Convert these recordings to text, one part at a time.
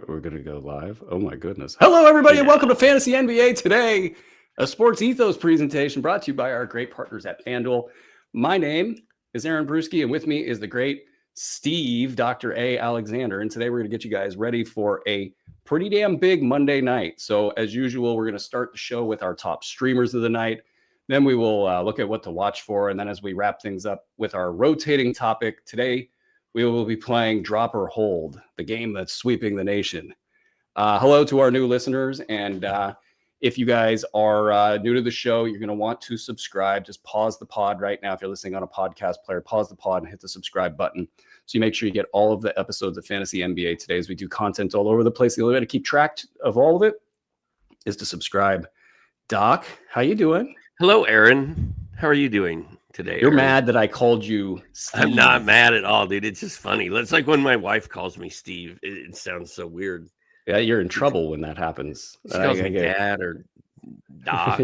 We're going to go live. Oh my goodness. Hello, everybody, and welcome to Fantasy NBA Today, a sports ethos presentation brought to you by our great partners at FanDuel. My name is Aaron Bruski, and with me is the great Steve, Dr. A. Alexander. And today we're going to get you guys ready for a pretty damn big Monday night. So as usual, we're going to start the show with our top streamers of the night. Then we will look at what to watch for. And then as we wrap things up with our rotating topic today, we will be playing Drop or Hold, the game that's sweeping the nation. Hello to our new listeners. And if you guys are new to the show, you're going to want to subscribe. Just pause the pod right now. If you're listening on a podcast player, pause the pod and hit the subscribe button. So you make sure you get all of the episodes of Fantasy NBA Today, as we do content all over the place. The only way to keep track of all of it is to subscribe. Doc, how you doing? Hello, Aaron. How are you doing today? You're Aaron? Mad that I called you Steve. I'm not mad at all, dude. It's just funny. It's like when my wife calls me Steve. It sounds so weird. Yeah, you're in trouble when that happens. She calls me Dad or Doc.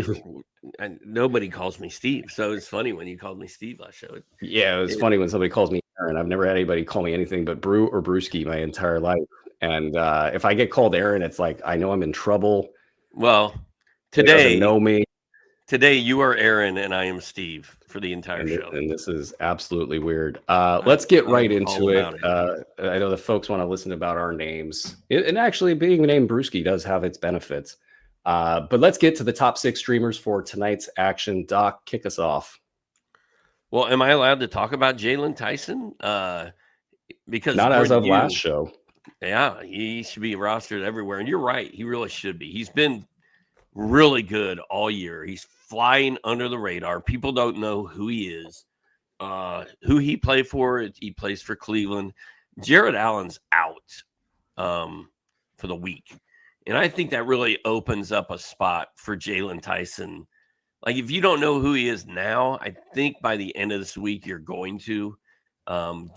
And nobody calls me Steve. So it's funny when you called me Steve last show. Yeah, it was funny when somebody calls me Aaron. I've never had anybody call me anything but Brew or Bruski my entire life. And if I get called Aaron, it's like I know I'm in trouble. Well, today, know me. Today you are Aaron and I am Steve for the entire show. And this is absolutely weird. Let's get right into it. I know the folks want to listen about our names. And actually being named Bruski does have its benefits. But let's get to the top 6 streamers for tonight's action. Doc, kick us off. Well, am I allowed to talk about Jalen Tyson? Because not as of last show. Yeah, he should be rostered everywhere. And you're right. He really should be. He's been really good all year. He's flying under the radar. People don't know who he is, who he played for. He plays for Cleveland. Jared Allen's out for the week. And I think that really opens up a spot for Jalen Tyson. Like, if you don't know who he is now, I think by the end of this week, you're going to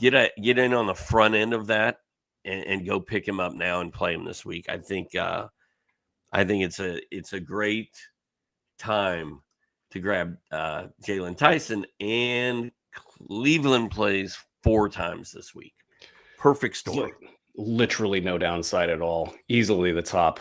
get in on the front end of that and go pick him up now and play him this week. I think it's a great time to grab Jalen Tyson, and Cleveland plays 4 times this week. Perfect story. Literally no downside at all. Easily the top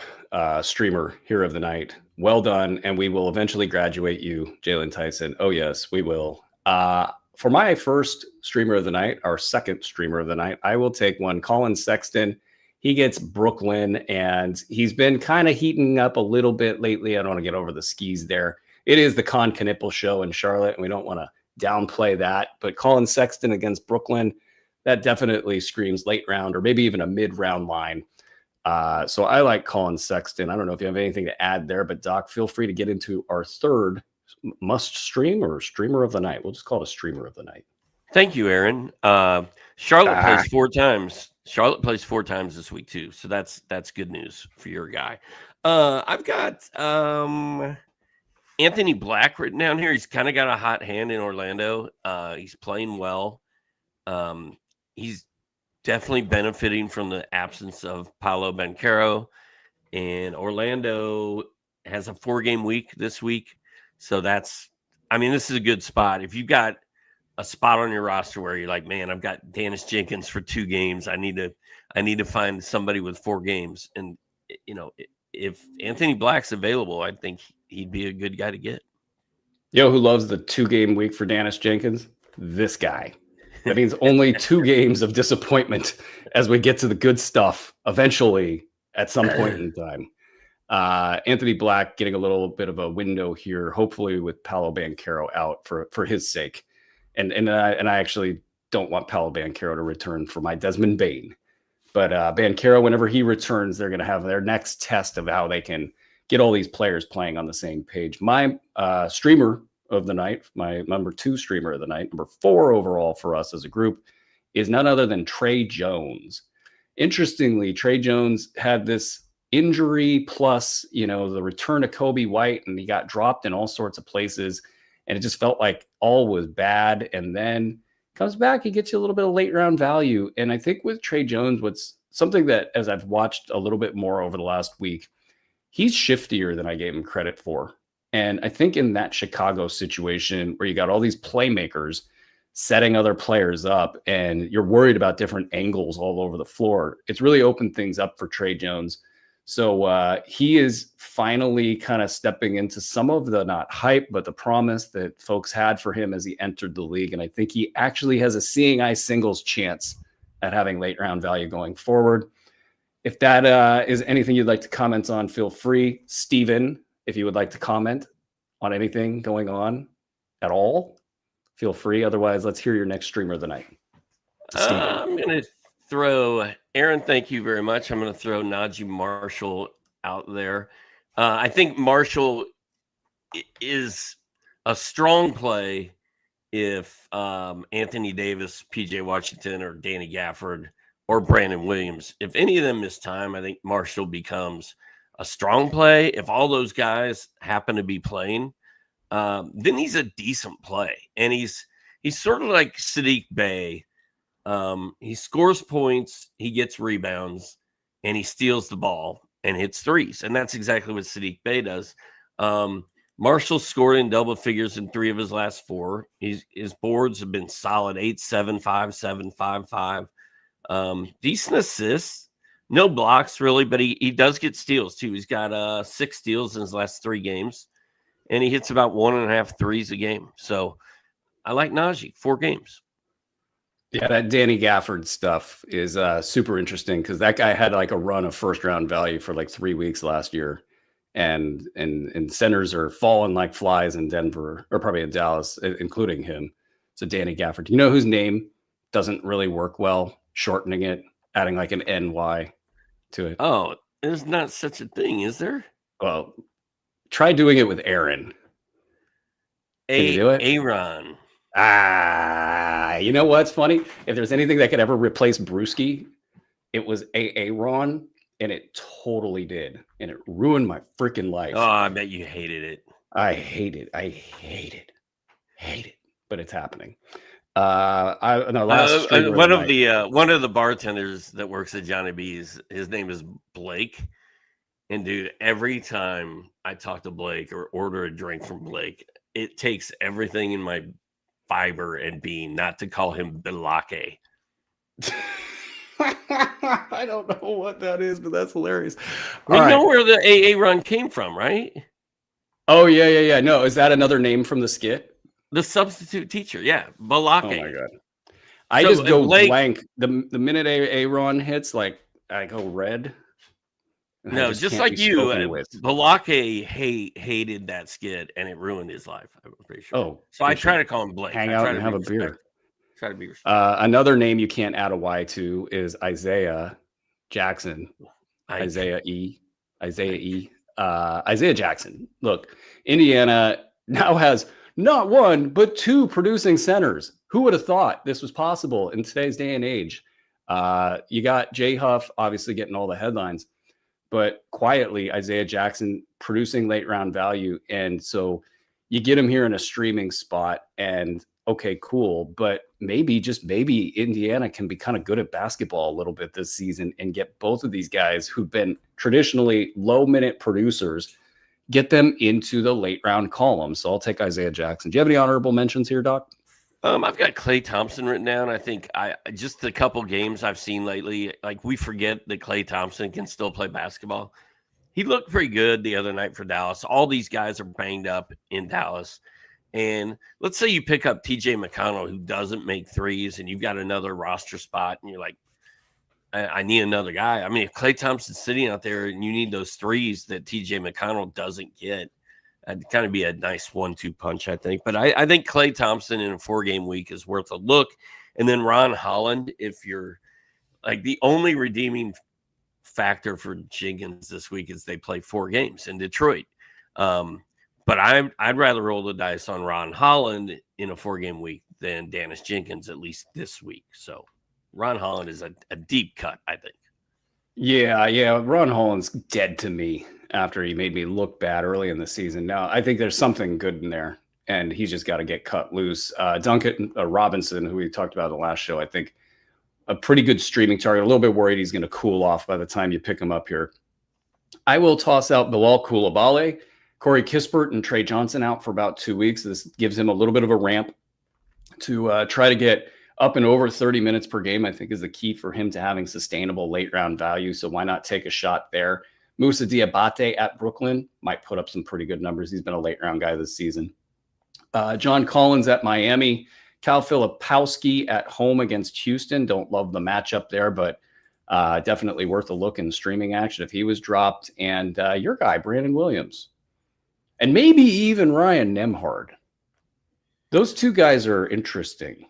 streamer here of the night. Well done, and we will eventually graduate you, Jalen Tyson. Oh yes, we will. For my first streamer of the night, our second streamer of the night, I will take one. Colin Sexton. He gets Brooklyn, and he's been kind of heating up a little bit lately. I don't want to get over the skis there. It is the Con Knipple show in Charlotte, and we don't want to downplay that. But Colin Sexton against Brooklyn, that definitely screams late round or maybe even a mid-round line. So I like Colin Sexton. I don't know if you have anything to add there, but Doc, feel free to get into our third must stream or streamer of the night. We'll just call it a streamer of the night. Thank you, Aaron. Charlotte plays 4 times. Charlotte plays 4 times this week too, so that's good news for your guy. I've got Anthony Black written down here. He's kind of got a hot hand in Orlando. He's playing well. He's definitely benefiting from the absence of Paolo Banchero, and Orlando has a 4-game week this week, so this is a good spot. If you've got a spot on your roster where you're like, man, I've got Dennis Jenkins for 2 games. I need to find somebody with 4 games. And, if Anthony Black's available, I think he'd be a good guy to get. Who loves the 2-game week for Dennis Jenkins? This guy. That means only 2 games of disappointment as we get to the good stuff eventually at some point in time. Anthony Black getting a little bit of a window here, hopefully with Paolo Banchero out for his sake. And I actually don't want Paolo Banchero to return for my Desmond Bain. But Banchero, whenever he returns, they're going to have their next test of how they can get all these players playing on the same page. My streamer of the night, my number 2 streamer of the night, number 4 overall for us as a group, is none other than Trey Jones. Interestingly, Trey Jones had this injury plus, the return of Kobe White, and he got dropped in all sorts of places. And it just felt like all was bad. And then comes back, he gets you a little bit of late round value. And I think with Trey Jones, what's something that, as I've watched a little bit more over the last week, he's shiftier than I gave him credit for. And I think in that Chicago situation where you got all these playmakers, setting other players up, and you're worried about different angles all over the floor, it's really opened things up for Trey Jones. So he is finally kind of stepping into some of the, not hype, but the promise that folks had for him as he entered the league. And I think he actually has a seeing eye singles chance at having late round value going forward. If that is anything you'd like to comment on, feel free. Steven, if you would like to comment on anything going on at all, feel free. Otherwise, let's hear your next streamer of the night. I'm going to throw Aaron. Thank you very much. I'm going to throw Najee Marshall out there. I think Marshall is a strong play if Anthony Davis, PJ Washington, or Danny Gafford or Brandon Williams, if any of them miss time, I think Marshall becomes a strong play. If all those guys happen to be playing, then he's a decent play. And he's sort of like Sadiq Bey. He scores points, he gets rebounds, and he steals the ball and hits threes. And that's exactly what Sadiq Bey does. Marshall scored in double figures in 3 of his last 4. His boards have been solid, 8, 7, 5, 7, 5, 5. Decent assists, no blocks really, but he does get steals too. He's got 6 steals in his last 3 games, and he hits about 1.5 threes a game. So I like Najee, 4 games. Yeah, that Danny Gafford stuff is super interesting because that guy had like a run of first round value for like 3 weeks last year. And centers are falling like flies in Denver, or probably in Dallas, including him. So Danny Gafford, you know whose name doesn't really work well? Shortening it, adding like an NY to it. Oh, there's not such a thing, is there? Well, try doing it with Aaron. Can you do it? Aaron. You know what's funny? If there's anything that could ever replace Bruski, it was Aaron. And it totally did. And it ruined my freaking life. Oh, I bet you hated it. I hate it. But it's happening. One of the bartenders that works at Johnny B's, his name is Blake. And dude, every time I talk to Blake or order a drink from Blake, it takes everything in my fiber and being not to call him Bilake. I don't know what that is, but that's hilarious. You know where the AA run came from, right? Oh, yeah. No, is that another name from the skit? The substitute teacher, yeah. Balake. Oh, my God. I just go blank. The minute Aaron hits, like, I go red. No, just like you, Balake hated that skit, and it ruined his life, I'm pretty sure. Oh, so I try to call him Blake. Hang out and have a beer. Try to be respectful. Another name you can't add a Y to is Isaiah Jackson. Isaiah Jackson. Look, Indiana now has not 1, but 2 producing centers. Who would have thought this was possible in today's day and age? You got Jay Huff obviously getting all the headlines, but quietly Isaiah Jackson producing late round value. And so you get him here in a streaming spot, and okay, cool. But maybe, just maybe, Indiana can be kind of good at basketball a little bit this season and get both of these guys who've been traditionally low minute producers, get them into the late round column. So I'll take Isaiah Jackson. Do you have any honorable mentions here, Doc? I've got Klay Thompson written down. I think just the couple games I've seen lately, like, we forget that Klay Thompson can still play basketball. He looked pretty good the other night for Dallas. All these guys are banged up in Dallas. And let's say you pick up TJ McConnell, who doesn't make threes, and you've got another roster spot, and you're like, I need another guy. I mean, if Klay Thompson's sitting out there and you need those threes that TJ McConnell doesn't get, that'd kind of be a nice 1-2 punch, I think. But I think Klay Thompson in a 4-game week is worth a look. And then Ron Holland, if you're like, the only redeeming factor for Jenkins this week is they play 4 games in Detroit. But I'd rather roll the dice on Ron Holland in a 4-game week than Dennis Jenkins, at least this week. So Ron Holland is a deep cut, I think. Yeah. Ron Holland's dead to me after he made me look bad early in the season. Now, I think there's something good in there, and he's just got to get cut loose. Duncan Robinson, who we talked about in the last show, I think a pretty good streaming target. A little bit worried he's going to cool off by the time you pick him up here. I will toss out Bilal Coulibaly, Corey Kispert, and Trey Johnson out for about 2 weeks. This gives him a little bit of a ramp. to try to get up and over 30 minutes per game, I think is the key for him to having sustainable late round value. So why not take a shot there? Musa Diabate at Brooklyn might put up some pretty good numbers. He's been a late round guy this season. John Collins at Miami. Cal Filipowski at home against Houston. Don't love the matchup there, but definitely worth a look in streaming action if he was dropped. And your guy, Brandon Williams. And maybe even Ryan Nembhard. Those two guys are interesting.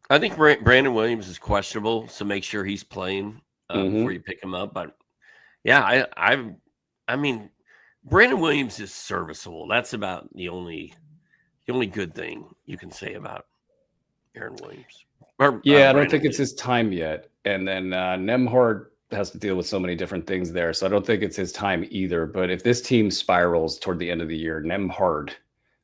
I think Brandon Williams is questionable, so make sure he's playing before you pick him up. But yeah, I mean, Brandon Williams is serviceable. That's about the only good thing you can say about Aaron Williams. I don't think it's his time yet. And then Nembhard has to deal with so many different things there, so I don't think it's his time either. But if this team spirals toward the end of the year, Nembhard,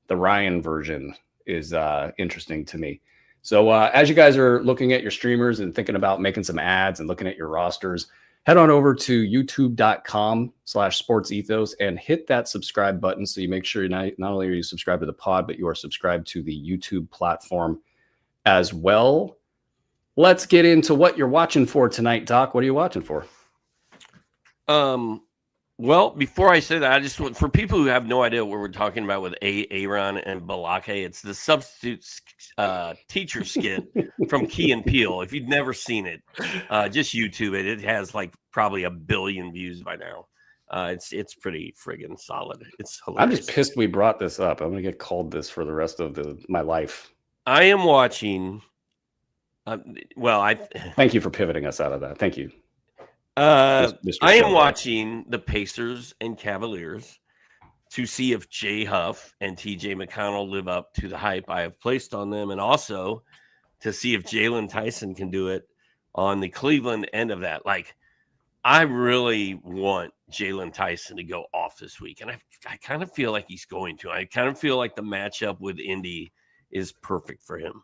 the Ryan version, is interesting to me. So as you guys are looking at your streamers and thinking about making some ads and looking at your rosters, head on over to youtube.com/sportsethos and hit that subscribe button so you make sure not only are you subscribed to the pod, but you are subscribed to the YouTube platform as well. Let's get into what you're watching for tonight, Doc. What are you watching for? Well, before I say that, I just want, for people who have no idea what we're talking about with Aaron and Balake, it's the substitute teacher skit from Key and Peele. If you've never seen it, just YouTube it. It has like probably 1 billion views by now. It's pretty friggin' solid. It's hilarious. I'm just pissed we brought this up. I'm gonna get called this for the rest of my life. I am watching. Thank you for pivoting us out of that. Thank you. I am watching the Pacers and Cavaliers to see if Jay Huff and TJ McConnell live up to the hype I have placed on them, and also to see if Jalen Tyson can do it on the Cleveland end of that. Like, I really want Jalen Tyson to go off this week, and I kind of feel like he's going to. I kind of feel like the matchup with Indy is perfect for him.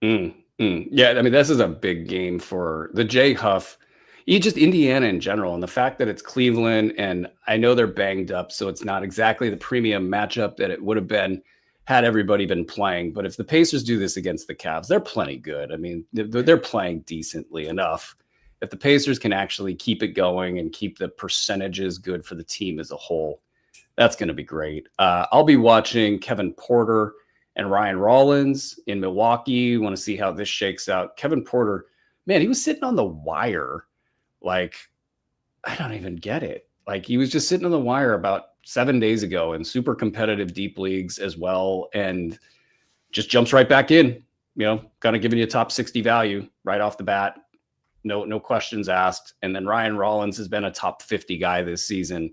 Yeah, I mean, this is a big game for the Jay Huff. Just Indiana in general, and the fact that it's Cleveland, and I know they're banged up, so it's not exactly the premium matchup that it would have been had everybody been playing. But if the Pacers do this against the Cavs, they're plenty good. I mean, they're playing decently enough. If the Pacers can actually keep it going and keep the percentages good for the team as a whole, that's going to be great. I'll be watching Kevin Porter and Ryan Rollins in Milwaukee. Want to see how this shakes out. Kevin Porter, man, he was sitting on the wire. Like, I don't even get it. Like, he was just sitting on the wire about 7 days ago in super competitive deep leagues as well, and just jumps right back in, kind of giving you a top 60 value right off the bat. No questions asked. And then Ryan Rollins has been a top 50 guy this season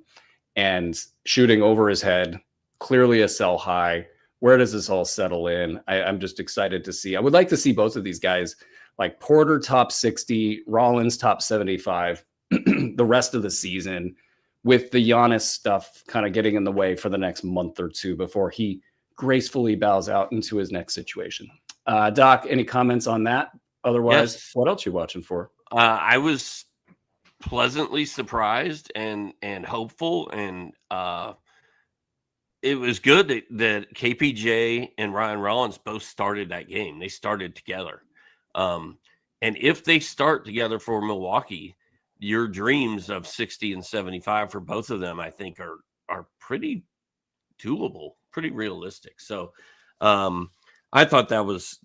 and shooting over his head, clearly a sell high. Where does this all settle in? I'm just excited to see. I would like to see both of these guys, like Porter top 60, Rollins top 75, the rest of the season, with the Giannis stuff kind of getting in the way for the next month or two before he gracefully bows out into his next situation. Doc, any comments on that? Otherwise, yes. What else are you watching for? I was pleasantly surprised and hopeful, and it was good that KPJ and Ryan Rollins both started that game. They started together. And if they start together for Milwaukee, your dreams of 60 and 75 for both of them, I think are pretty doable, pretty realistic. So, I thought that was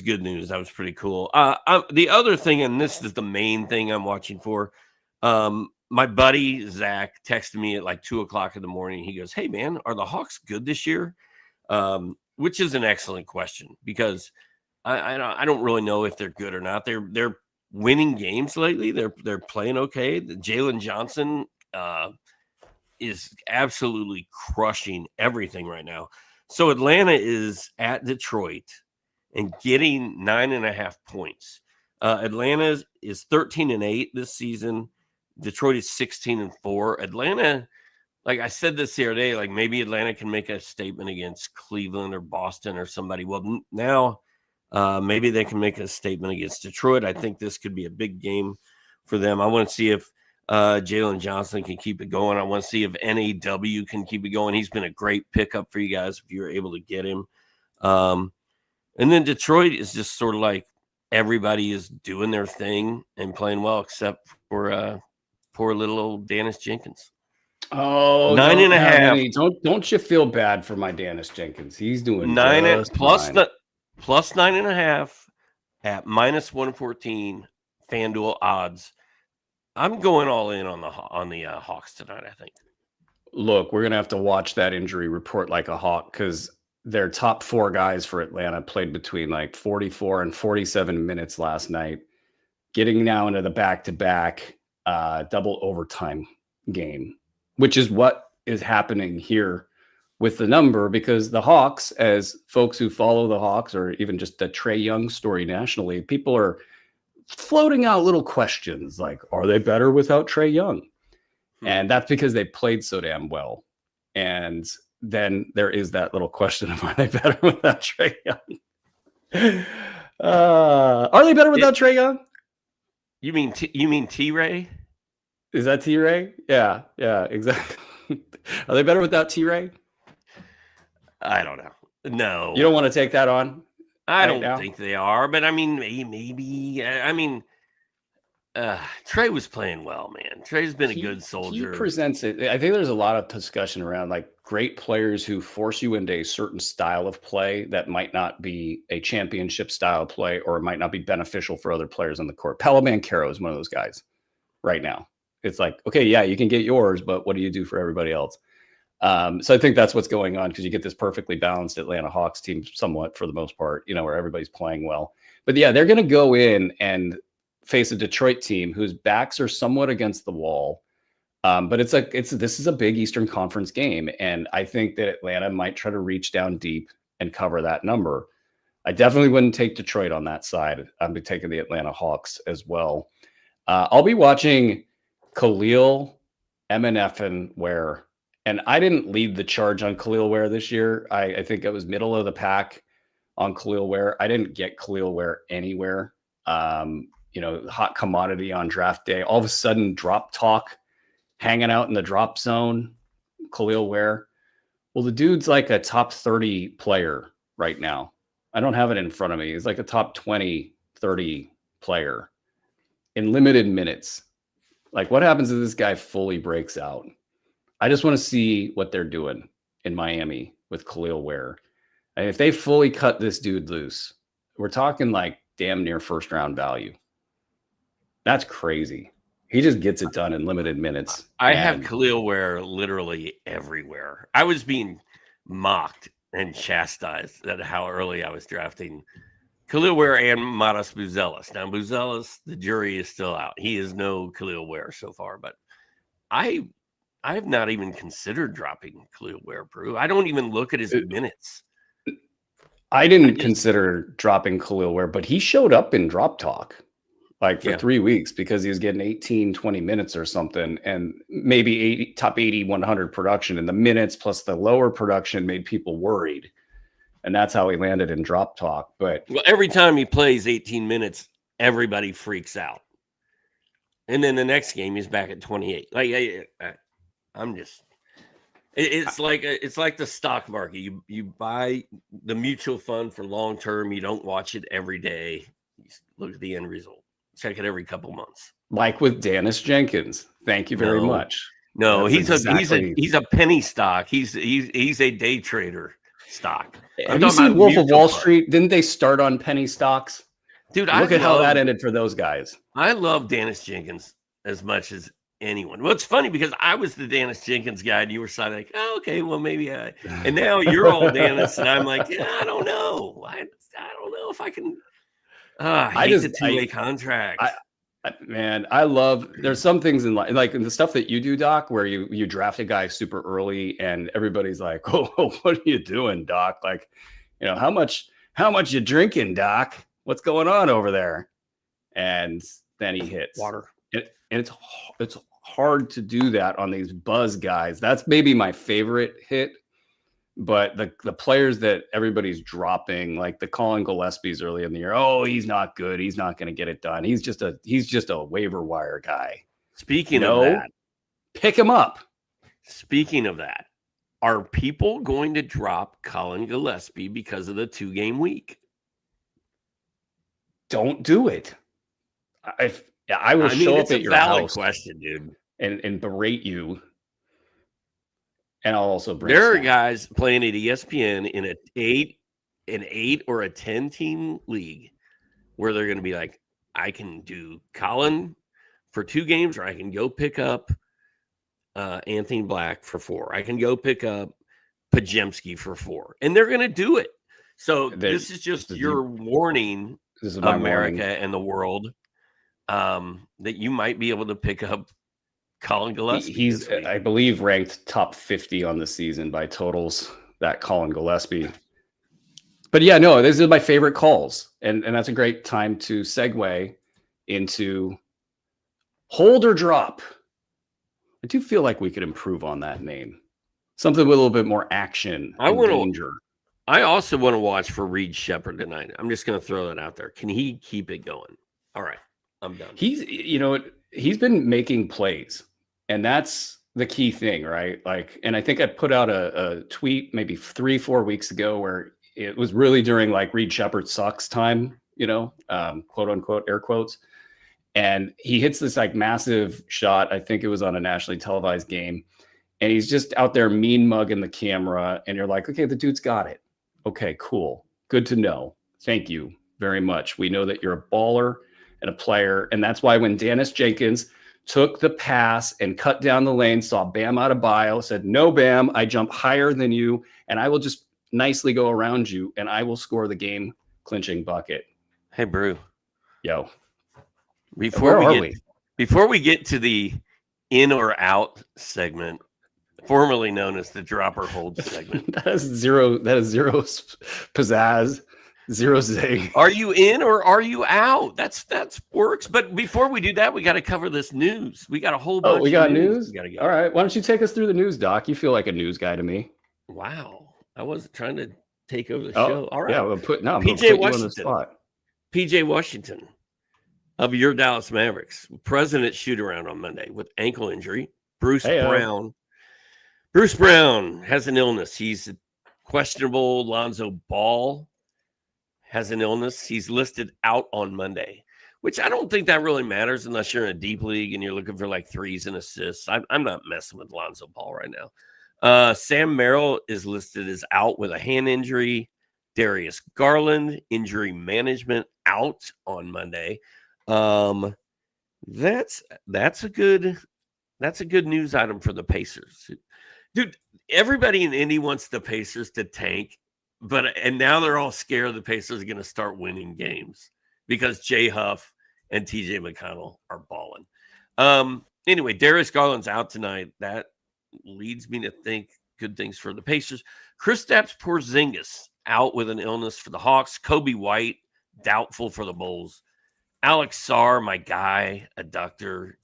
good news. That was pretty cool. The other thing, and this is the main thing I'm watching for, my buddy Zach texted me at like 2:00 in the morning. He goes, "Hey man, are the Hawks good this year?" Which is an excellent question, because I don't really know if they're good or not. They're winning games lately. They're playing okay. Jalen Johnson is absolutely crushing everything right now. So Atlanta is at Detroit and getting 9.5 points. Atlanta is 13-8 this season. Detroit is 16-4. Atlanta, like I said this the other day, like maybe Atlanta can make a statement against Cleveland or Boston or somebody. Well, now maybe they can make a statement against Detroit. I think this could be a big game for them. I want to see if Jalen Johnson can keep it going. I want to see if NAW can keep it going. He's been a great pickup for you guys if you're able to get him. And then Detroit is just sort of like everybody is doing their thing and playing well, except for poor little old Dennis Jenkins. Oh, 9.5. Don't you feel bad for my Dennis Jenkins? He's doing Plus fine. plus 9.5 at minus 114 FanDuel odds. I'm going all in on the Hawks tonight, I think. Look, we're gonna have to watch that injury report like a hawk because their top 4 guys for Atlanta played between like 44 and 47 minutes last night, getting now into the back-to-back double overtime game, which is what is happening here with the number, because the Hawks, as folks who follow the Hawks or even just the Trae Young story nationally, people are floating out little questions like, are they better without Trae Young? And that's because they played so damn well. And then there is that little question of, are they better without Trae Young? Are they better without Trae Young? You mean T-Ray? Is that T-Ray? Yeah, exactly. Are they better without T-Ray? I don't know. No. You don't want to take that on? I don't think they are, but I mean, maybe. I mean, Trae was playing well, man. Trae's been a good soldier. He presents it. I think there's a lot of discussion around like great players who force you into a certain style of play that might not be a championship style of play, or it might not be beneficial for other players on the court. Paolo Banchero is one of those guys right now. It's like, okay, yeah, you can get yours, but what do you do for everybody else? So I think that's what's going on, because you get this perfectly balanced Atlanta Hawks team somewhat for the most part, where everybody's playing well. But yeah, they're going to go in and face a Detroit team whose backs are somewhat against the wall. But this is a big Eastern Conference game. And I think that Atlanta might try to reach down deep and cover that number. I definitely wouldn't take Detroit on that side. I'd be taking the Atlanta Hawks as well. I'll be watching Khalil Ware. And I didn't lead the charge on Khalil Ware this year. I think it was middle of the pack on Khalil Ware. I didn't get Khalil Ware anywhere. Hot commodity on draft day. All of a sudden, drop talk, hanging out in the drop zone. Khalil Ware. Well, the dude's like a top 30 player right now. I don't have it in front of me. He's like a top 20, 30 player in limited minutes. Like, what happens if this guy fully breaks out? I just want to see what they're doing in Miami with Khalil Ware. And if they fully cut this dude loose, we're talking like damn near first round value. That's crazy. He just gets it done in limited minutes. I have Khalil Ware literally everywhere. I was being mocked and chastised at how early I was drafting Khalil Ware and Matas Buzelis. Now, Buzelis, the jury is still out. He is no Khalil Ware so far, but I have not even considered dropping Khalil Ware, Brew. I don't even look at his minutes. I didn't consider dropping Khalil Ware, but he showed up in drop talk for 3 weeks because he was getting 18, 20 minutes or something, and maybe top 80, 100 production. And the minutes plus the lower production made people worried. And that's how he landed in drop talk. But every time he plays 18 minutes, everybody freaks out. And then the next game, he's back at 28. It's like the stock market. You buy the mutual fund for long term. You don't watch it every day. You look at the end result. Check it every couple months. Like with Dennis Jenkins. Thank you very much. No, he's a penny stock. He's a day trader stock. Have you seen Wolf of Wall Street? Didn't they start on penny stocks? Dude, look at how that ended for those guys. I love Dennis Jenkins as much as anyone. Well, it's funny because I was the Dennis Jenkins guy, and you were sort of like, oh, okay, well, maybe and now you're all Dennis, and I'm like, yeah, I don't know. I don't know if I can. I hate the two-way contract. Man, I love. There's some things in like in the stuff that you do, Doc, where you draft a guy super early, and everybody's like, "Oh, what are you doing, Doc? Like, how much you drinking, Doc? What's going on over there?" And then he hits water. And it's hard to do that on these buzz guys. That's maybe my favorite hit. But the players that everybody's dropping, like the Colin Gillespie's early in the year, oh, he's not good. He's not going to get it done. He's just a waiver wire guy. Speaking of that, pick him up. Speaking of that, are people going to drop Colin Gillespie because of the 2-game week? don't do it. I will show up at your house question, dude. and berate you. And I'll also bring There are snacks. guys playing at ESPN in an 8 or a 10 team league where they're going to be like, I can do Colin for 2 games, or I can go pick up Anthony Black for 4. I can go pick up Pajemski for 4, and they're going to do it. So this is just your warning, this is my America warning. and the world, that you might be able to pick up Colin Gillespie. He's, I believe, ranked top 50 on the season by totals, that Colin Gillespie. But yeah, no, these are my favorite calls. And that's a great time to segue into hold or drop. I do feel like we could improve on that name. Something with a little bit more action and danger. I also want to watch for Reed Shepherd tonight. I'm just going to throw that out there. Can he keep it going? All right, I'm done. He's been making plays, and that's the key thing, right? Like, and I think I put out a tweet maybe 3-4 weeks ago where it was really during like Reed Shepherd sucks time, quote unquote, air quotes. And he hits this like massive shot. I think it was on a nationally televised game. And he's just out there mean mugging the camera. And you're like, okay, the dude's got it. Okay, cool. Good to know. Thank you very much. We know that you're a baller and a player. And that's why when Dennis Jenkins took the pass and cut down the lane, saw Bam out of bio, said, no, Bam, I jump higher than you. And I will just nicely go around you and I will score the game clinching bucket. Hey, Brew. Yo. Before we get to the in or out segment, formerly known as the drop or hold segment. That is zero pizzazz, zero zing. Are you in or are you out? That's works. But before we do that, we got to cover this news. We got a whole bunch. Oh, we got news? We gotta go. All right. Why don't you take us through the news, Doc? You feel like a news guy to me. Wow. I wasn't trying to take over the show. All right. Yeah, I'm put PJ you Washington. on the spot. PJ Washington of your Dallas Mavericks, president shoot around on Monday with ankle injury. Bruce Brown has an illness. He's questionable. Lonzo Ball has an illness. He's listed out on Monday, which I don't think that really matters unless you're in a deep league and you're looking for like threes and assists. I'm not messing with Lonzo Ball right now. Sam Merrill is listed as out with a hand injury. Darius Garland, injury management, out on Monday. That's a good news item for the Pacers. Dude, everybody in Indy wants the Pacers to tank, and now they're all scared the Pacers are going to start winning games because Jay Huff and TJ McConnell are balling. Anyway, Darius Garland's out tonight. That leads me to think good things for the Pacers. Kristaps Porzingis out with an illness for the Hawks. Kobe White doubtful for the Bulls. Alex Sarr, my guy, a doctor,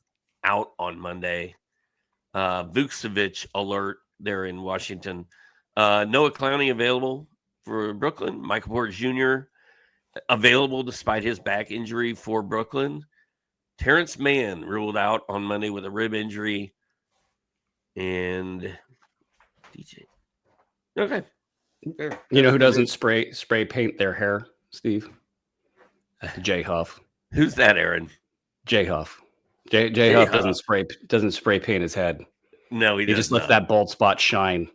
out on Monday. Vucevic alert there in Washington. Noah Clowney available for Brooklyn. Michael Porter Jr. available despite his back injury for Brooklyn. Terrence Mann ruled out on Monday with a rib injury. And DJ. Okay. You know who doesn't spray paint their hair, Steve? Jay Huff. Who's that, Aaron? Jay Huff. Jay Huff doesn't spray paint his head. No, he just lets that bald spot shine.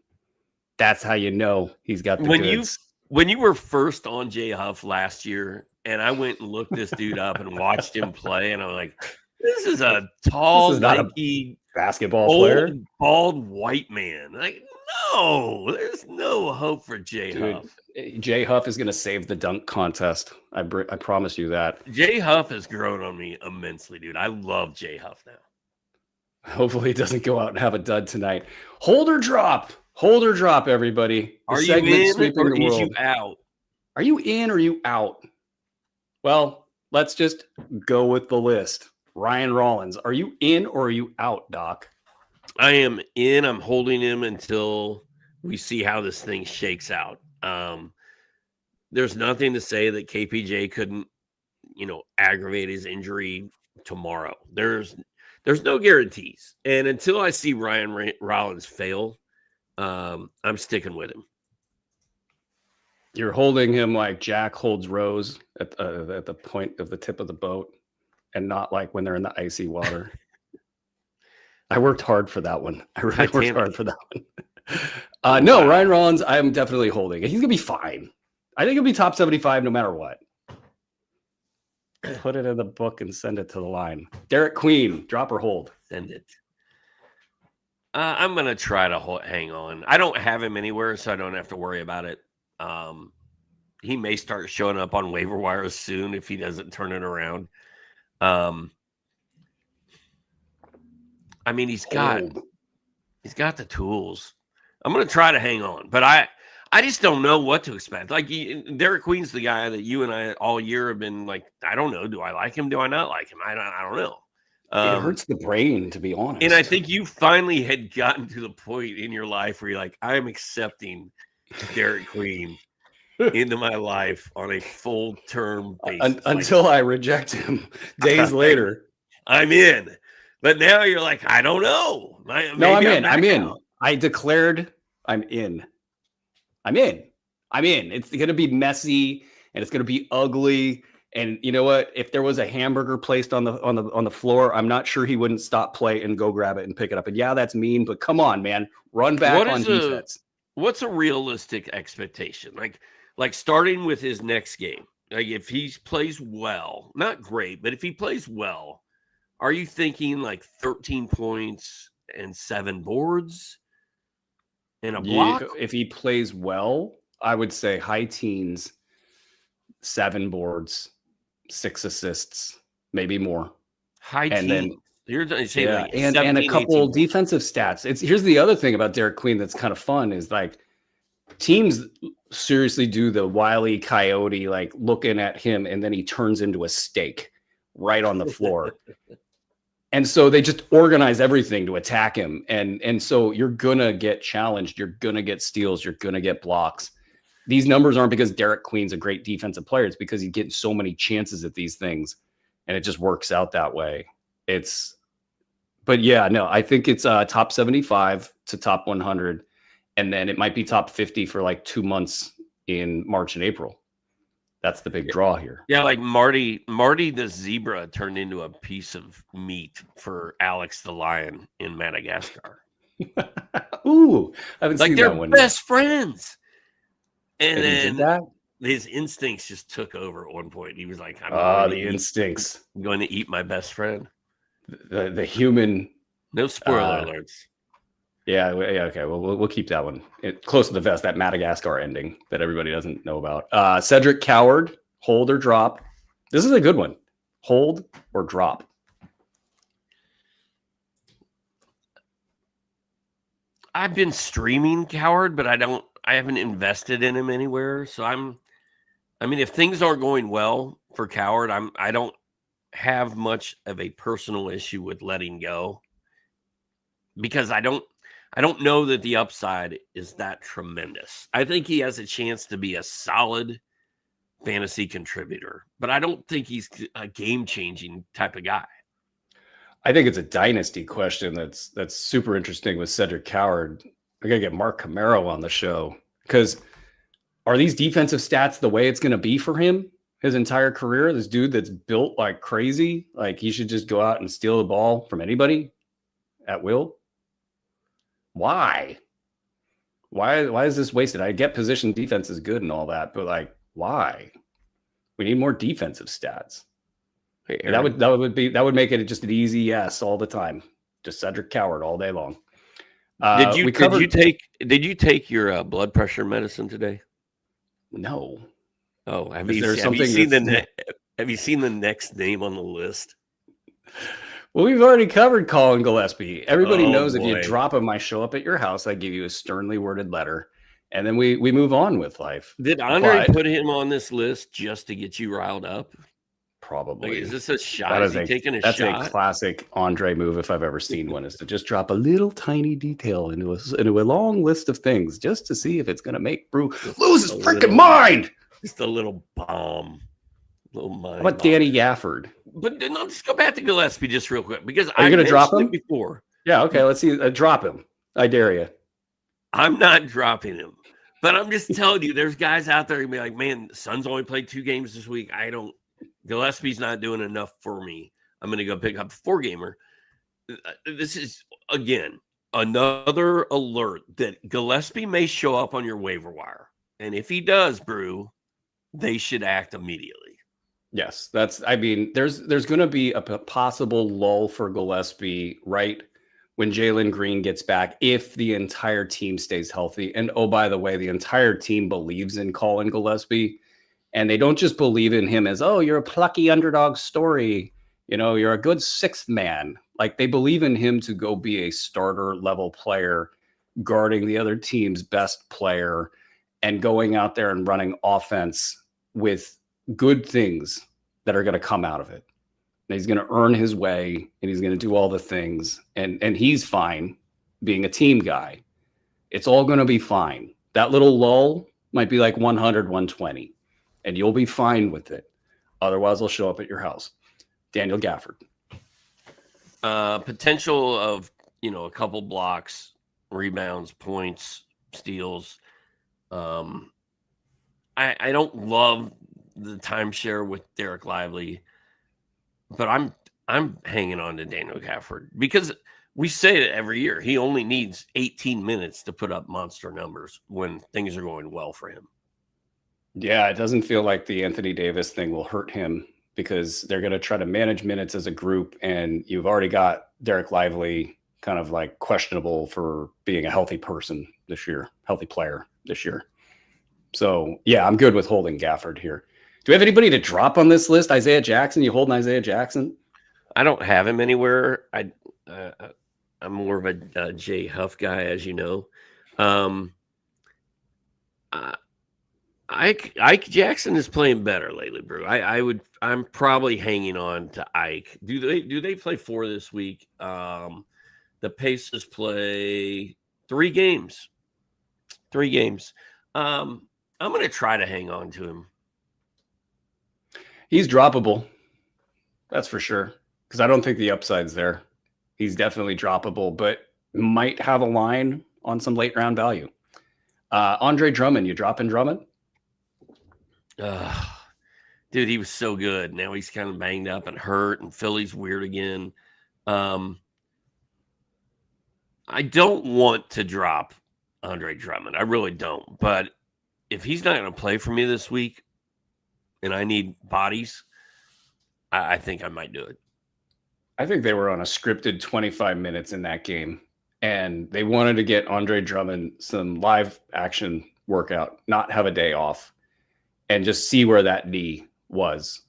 That's how you know he's got the goods. When you were first on Jay Huff last year, and I went and looked this dude up and watched him play, and I'm like, this is a tall, lanky, basketball player, bald white man. Like, no, there's no hope for Jay Huff. Jay Huff is going to save the dunk contest. I promise you that. Jay Huff has grown on me immensely, dude. I love Jay Huff now. Hopefully he doesn't go out and have a dud tonight. Hold or drop. Hold or drop, everybody. Are you in or is you out? Are you in or you out? Well, let's just go with the list. Ryan Rollins, are you in or are you out, Doc? I am in. I'm holding him until we see how this thing shakes out. There's nothing to say that KPJ couldn't, aggravate his injury tomorrow. There's no guarantees. And until I see Ryan Rollins fail, I'm sticking with him. You're holding him like Jack holds Rose at the point of the tip of the boat, and not like when they're in the icy water. I worked hard for that one. I really worked hard for that one. No, Ryan Rollins, I'm definitely holding. He's going to be fine. I think he'll be top 75 no matter what. Put it in the book and send it to the line. Derek Queen, drop or hold? Send it. I'm going to try to hang on. I don't have him anywhere, so I don't have to worry about it. He may start showing up on waiver wires soon if he doesn't turn it around. I mean, he's got the tools. I'm going to try to hang on, but I just don't know what to expect. Like Derek Queen's the guy that you and I all year have been like, I don't know. Do I like him? Do I not like him? I don't know. It hurts the brain, to be honest. And I think you finally had gotten to the point in your life where you're like, I am accepting Derek Queen into my life on a full-term basis. Until I reject him days later. I'm in. But now you're like, I don't know. I'm in. I'm in. I declared I'm in. It's going to be messy and it's going to be ugly. And you know what? If there was a hamburger placed on the floor, I'm not sure he wouldn't stop play and go grab it and pick it up. And yeah, that's mean, but come on, man, run back on defense. What's a realistic expectation? Like starting with his next game. Like if he plays well, not great, but if he plays well, are you thinking like 13 points and 7 boards and a block? Yeah, if he plays well, I would say high teens, 7 boards, 6 assists, maybe more. High teens. Then you're saying yeah, like and a couple defensive stats. Here's the other thing about Derek Queen that's kind of fun is like teams seriously do the Wile E. Coyote, like looking at him and then he turns into a steak right on the floor. And so they just organize everything to attack him. And so you're going to get challenged. You're going to get steals. You're going to get blocks. These numbers aren't because Derek Queen's a great defensive player. It's because he's getting so many chances at these things. And it just works out that way. But yeah, no, I think it's top 75 to top 100. And then it might be top 50 for like 2 months in March and April. That's the big draw here. Yeah, like Marty the zebra turned into a piece of meat for Alex the lion in Madagascar. Ooh, I haven't seen that one. They're best friends. And then his instincts just took over at one point. He was like, instincts. I'm going to eat my best friend. The human. No spoiler alerts. Yeah, okay. Well, we'll keep that one close to the vest. That Madagascar ending that everybody doesn't know about. Cedric Coward, hold or drop. This is a good one. Hold or drop. I've been streaming Coward, but I haven't invested in him anywhere. So if things aren't going well for Coward, I don't have much of a personal issue with letting go because I don't know that the upside is that tremendous. I think he has a chance to be a solid fantasy contributor, but I don't think he's a game-changing type of guy. I think it's a dynasty question that's super interesting with Cedric Coward. We got to get Mark Camaro on the show because are these defensive stats the way it's going to be for him his entire career? This dude that's built like crazy, like he should just go out and steal the ball from anybody at will. Why is this wasted? I get position defense is good and all that, but like, why? We need more defensive stats. Hey, that would make it just an easy yes all the time. Just Cedric Coward all day long. Did you take your blood pressure medicine today? No. Oh, have you seen the next name on the list? Well, we've already covered Colin Gillespie. Everybody knows if you drop him, I show up at your house. I give you a sternly worded letter, and then we move on with life. Did Andre put him on this list just to get you riled up? Probably. Like, is this a shot? Is he taking a shot? That's a classic Andre move if I've ever seen one, is to just drop a little tiny detail into a long list of things just to see if it's going to make Brew lose his freaking mind. Just a little bomb. How about Danny Gafford? But let's go back to Gillespie just real quick because are you going to drop him before? Yeah, okay. Let's see. Drop him. I dare you. I'm not dropping him, But I'm just telling you, there's guys out there who be like, man, the Suns only played 2 games this week. Gillespie's not doing enough for me. I'm going to go pick up a 4-gamer. This is, again, another alert that Gillespie may show up on your waiver wire. And if he does, Brew, they should act immediately. Yes, there's going to be a possible lull for Gillespie right when Jalen Green gets back, if the entire team stays healthy. And oh, by the way, the entire team believes in Colin Gillespie, and they don't just believe in him as, oh, you're a plucky underdog story. You're a good 6th man. Like, they believe in him to go be a starter level player, guarding the other team's best player and going out there and running offense with good things that are going to come out of it. And he's going to earn his way, and he's going to do all the things. And he's fine being a team guy. It's all going to be fine. That little lull might be like 100, 120, and you'll be fine with it. Otherwise, they'll show up at your house. Daniel Gafford. Potential of, a couple blocks, rebounds, points, steals. I don't love the timeshare with Derek Lively, but I'm hanging on to Daniel Gafford because we say it every year. He only needs 18 minutes to put up monster numbers when things are going well for him. Yeah, it doesn't feel like the Anthony Davis thing will hurt him because they're going to try to manage minutes as a group, and you've already got Derek Lively kind of like questionable for being a healthy person this year, healthy player this year. So, yeah, I'm good with holding Gafford here. Do we have anybody to drop on this list? Isaiah Jackson? You holding Isaiah Jackson? I don't have him anywhere. I'm more of a Jay Huff guy, as you know. Ike Jackson is playing better lately, Brew. I'm probably hanging on to Ike. Do they play 4 this week? The Pacers play 3 games. 3 games. I'm going to try to hang on to him. He's droppable. That's for sure. Because I don't think the upside's there. He's definitely droppable, but might have a line on some late round value. Andre Drummond, you dropping Drummond? Dude, he was so good. Now he's kind of banged up and hurt, and Philly's weird again. I don't want to drop Andre Drummond. I really don't. But if he's not going to play for me this week and I need bodies, I think I might do it. I think they were on a scripted 25 minutes in that game, and they wanted to get Andre Drummond some live action workout, not have a day off, and just see where that knee was.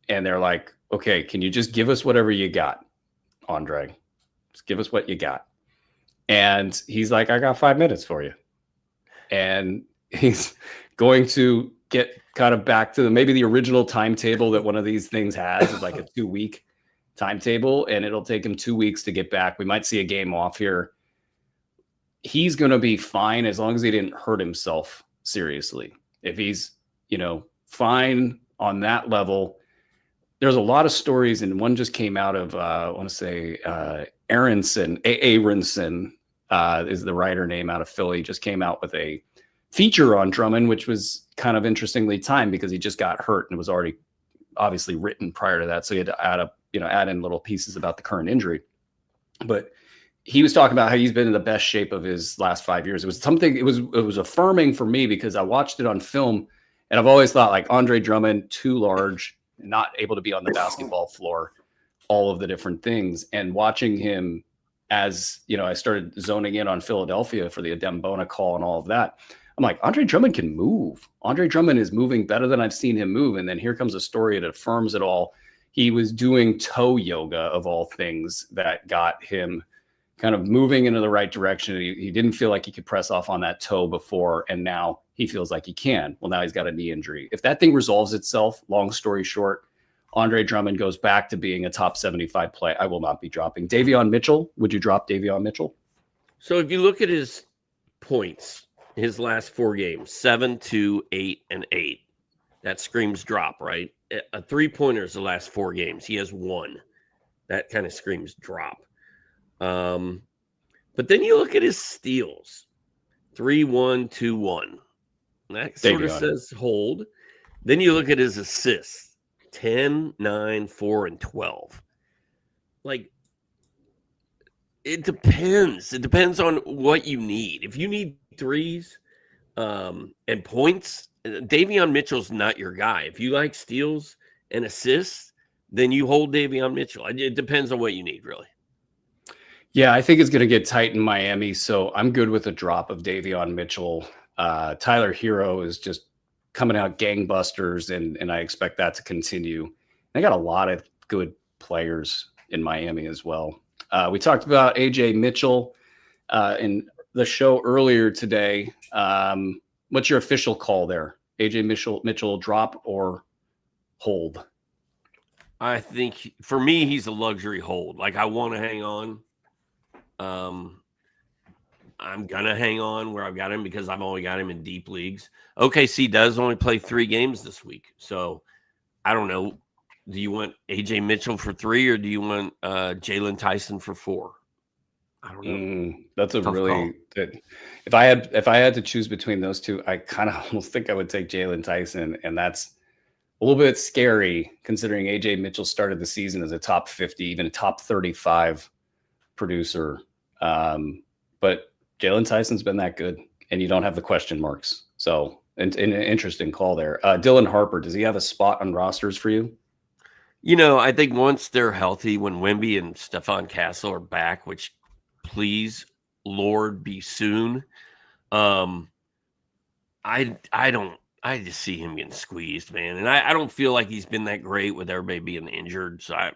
And they're like, okay, can you just give us whatever you got, Andre? Just give us what you got. And he's like, I got 5 minutes for you. And he's going to get kind of back to maybe the original timetable that one of these things has, is like a 2-week timetable, and it'll take him 2 weeks to get back. We might see a game off here. He's going to be fine as long as he didn't hurt himself seriously. If he's, fine on that level, there's a lot of stories, and one just came out of, I want to say, Aronson is the writer name out of Philly, just came out with a feature on Drummond, which was kind of interestingly timed because he just got hurt and it was already obviously written prior to that. So he had to add in little pieces about the current injury. But he was talking about how he's been in the best shape of his last 5 years. It was affirming for me because I watched it on film, and I've always thought like Andre Drummond, too large, not able to be on the basketball floor, all of the different things. And watching him as, I started zoning in on Philadelphia for the Adembona call and all of that. I'm like, Andre Drummond can move. Andre Drummond is moving better than I've seen him move. And then here comes a story that affirms it all. He was doing toe yoga, of all things, that got him kind of moving into the right direction. He didn't feel like he could press off on that toe before, and now he feels like he can. Well, now he's got a knee injury. If that thing resolves itself, long story short, Andre Drummond goes back to being a top 75 play. I will not be dropping. Davion Mitchell, would you drop Davion Mitchell? So if you look at his points, his last 4 games, 7, 2, 8, and 8, that screams drop, right? A 3-pointer the last 4 games. He has 1. That kind of screams drop. But then you look at his steals. 3-1-2-1. That sort of says hold. Then you look at his assists 10, 9, 4, and 12. Like, it depends. It depends on what you need. If you need threes and points, Davion Mitchell's not your guy. If you like steals and assists, then you hold Davion Mitchell. It depends on what you need, really. Yeah, I think it's going to get tight in Miami, so I'm good with a drop of Davion Mitchell. Tyler Hero is just coming out gangbusters, and I expect that to continue. They got a lot of good players in Miami as well. We talked about AJ Mitchell in the show earlier today. What's your official call there? AJ Mitchell drop or hold? I think for me, he's a luxury hold. Like, I want to hang on. I'm going to hang on where I've got him because I've only got him in deep leagues. OKC does only play 3 games this week. So I don't know. Do you want AJ Mitchell for 3 or do you want Jalen Tyson for 4? I don't know. That's a really good. If I had to choose between those two, I kind of almost think I would take Jalen Tyson, and that's a little bit scary considering AJ Mitchell started the season as a top 50, even a top 35 producer. But Jalen Tyson's been that good, and you don't have the question marks. So, an interesting call there. Dylan Harper, does he have a spot on rosters for you? I think once they're healthy, when Wemby and Stephon Castle are back, which please, Lord, be soon. I just see him getting squeezed, man. And I don't feel like he's been that great with everybody being injured. So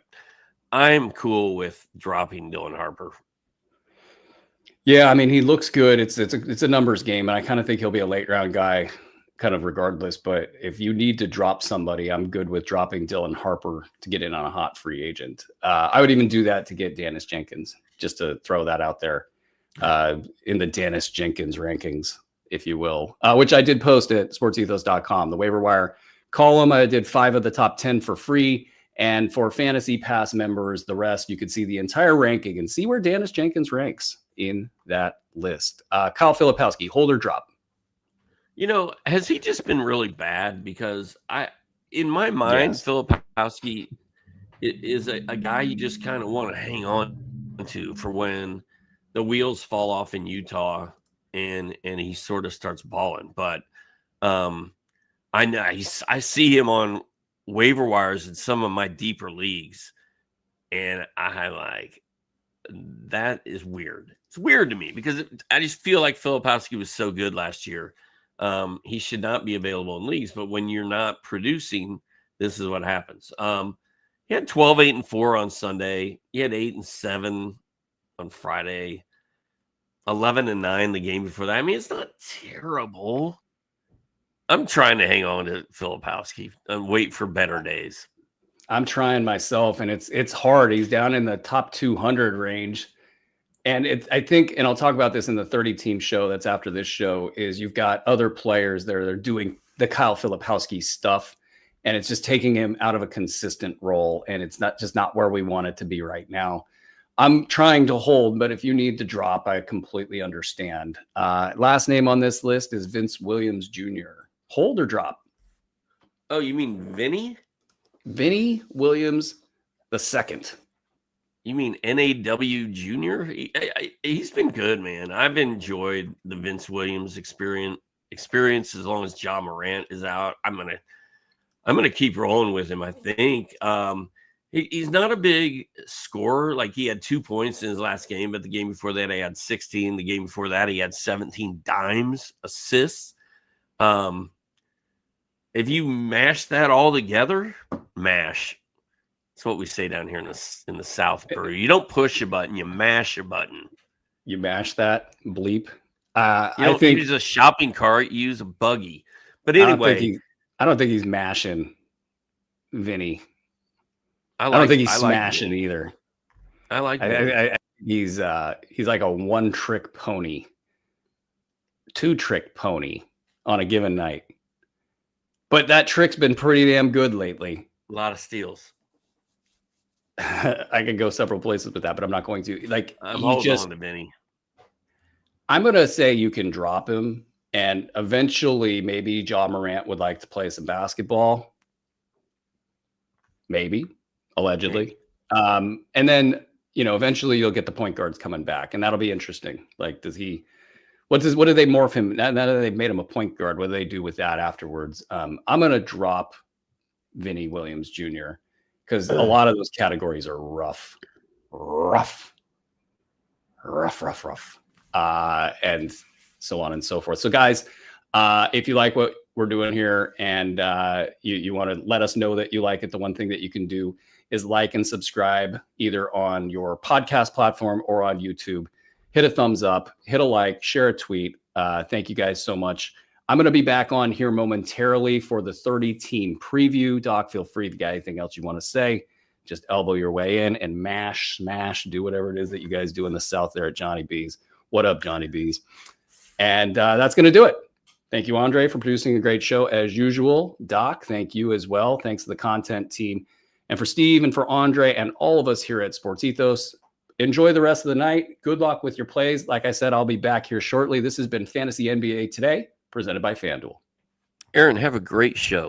I'm cool with dropping Dylan Harper. Yeah, I mean, he looks good. It's a numbers game, and I kind of think he'll be a late round guy, kind of regardless. But if you need to drop somebody, I'm good with dropping Dylan Harper to get in on a hot free agent. I would even do that to get Dennis Jenkins, just to throw that out there in the Dennis Jenkins rankings, if you will, which I did post at sportsethos.com, the waiver wire column. I did 5 of the top 10 for free. And for Fantasy Pass members, the rest, you could see the entire ranking and see where Dennis Jenkins ranks in that list. Kyle Filipowski, hold or drop? Has he just been really bad? Because in my mind, yes. Filipowski is a guy you just kind of want to hang on to for when the wheels fall off in Utah and he sort of starts balling. But I know I see him on waiver wires in some of my deeper leagues, and I like that is weird. It's weird to me because I just feel like Filipowski was so good last year. He should not be available in leagues, but when you're not producing, this is what happens. He had 12, 8, and 4 on Sunday. He had 8 and 7 on Friday. 11 and 9 the game before that. I mean, it's not terrible. I'm trying to hang on to Filipowski and wait for better days. I'm trying myself, and it's hard. He's down in the top 200 range. And I think, and I'll talk about this in the 30-team show that's after this show, is you've got other players that are doing the Kyle Filipowski stuff, and it's just taking him out of a consistent role, and it's not where we want it to be right now. I'm trying to hold, but if you need to drop, I completely understand. Last name on this list is Vince Williams Jr. Hold or drop? Oh, you mean Vinny? Vinny Williams the second. You mean NAW Jr.? He's been good, man. I've enjoyed the Vince Williams experience as long as John Morant is out. I'm gonna keep rolling with him. I think he's not a big scorer. Like, he had 2 points in his last game, but the game before that he had 16. The game before that he had 17 dimes, assists. If you mash that all together, mash. That's what we say down here in the South, Brew. You don't push a button, you mash a button. You mash that bleep. You don't use a shopping cart, you use a buggy. But anyway, I don't think he's mashing Vinny. I don't think he's smashing either. I like he's like a one-trick pony, two-trick pony on a given night. But that trick's been pretty damn good lately. A lot of steals. I could go several places with that, but I'm not going to. Like, I'm holding on to Vinny. I'm going to say you can drop him, and eventually maybe Ja Morant would like to play some basketball. Maybe, allegedly. And then, eventually you'll get the point guards coming back, and that'll be interesting. Like, what do they morph him? Now that they've made him a point guard, what do they do with that afterwards? I'm going to drop Vinny Williams Jr. because a lot of those categories are rough, and so on and so forth. So guys, if you like what we're doing here and you want to let us know that you like it, the one thing that you can do is like and subscribe either on your podcast platform or on YouTube. Hit a thumbs up, hit a like, share a tweet. Thank you guys so much. I'm going to be back on here momentarily for the 30-team preview. Doc, feel free to get anything else you want to say. Just elbow your way in and mash, smash, do whatever it is that you guys do in the South there at Johnny B's. What up, Johnny B's? And that's going to do it. Thank you, Andre, for producing a great show as usual. Doc, thank you as well. Thanks to the content team. And for Steve and for Andre and all of us here at Sports Ethos, enjoy the rest of the night. Good luck with your plays. Like I said, I'll be back here shortly. This has been Fantasy NBA Today, presented by FanDuel. Aaron, have a great show.